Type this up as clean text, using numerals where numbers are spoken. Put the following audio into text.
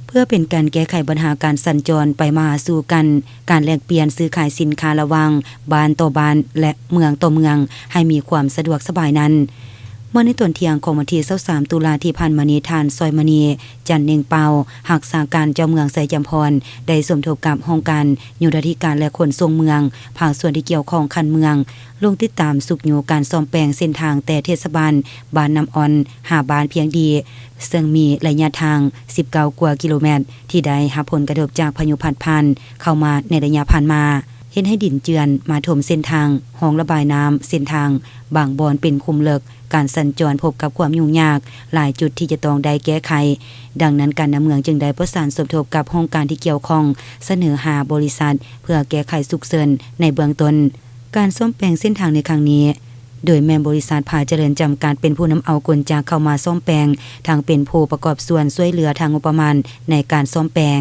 เพื่อเป็นการแก้ไขปัญหาการสัญจรไปมาหาสู่กันการแลกเปลี่ยนซื้อขายสินค้าระหว่างบ้านต่อบ้านและเมืองต่อเมืองให้มีความสะดวกสบายนั้นเมื่อในตอนเที่ยงของวันที่23ตุลาที่ผ่านมานี้ทานซอยมณีจันเนงเปาหักษาการเจ้าเมืองไสจำพรได้สมทบกับโครงการยุทธธิการและขนส่งเมืองภาคส่วนที่เกี่ยวข้องคันเมืองลงติดตามสุกโยการซ่อมแปลงเส้นทางแต่เทศบาลบ้านน้ำอ่อนหาบ้านเพียงดีซึ่งมีระยะทาง19กว่ากิโลเมตรที่ได้รับผลกระทบจากพายุพัดผ่านเข้ามาในระยะผ่านมาเห็นให้ดินเจือนมาถมเส้นทางห้องระบายน้ำเส้นทางบางบอนเป็นคุมเลิกการสัญจรพบกับความยุ่งยากหลายจุดที่จะต้องได้แก้ไขดังนั้นการน้ำเมืองจึงได้ประสานสมทบกับโครงการที่เกี่ยวข้องเสนอหาบริษัทเพื่อแก้ไขฉุกเฉินในเบื้องต้นการซ่อมแปลงเส้นทางในครั้งนี้โดยแม่บริษัทผาเจริญจำกัดเป็นผู้นำเอากลจากเข้ามาซ่อมแปลงทางเป็นผู้ประกอบส่วนช่วยเหลือทางงบประมาณในการซ่อมแปลง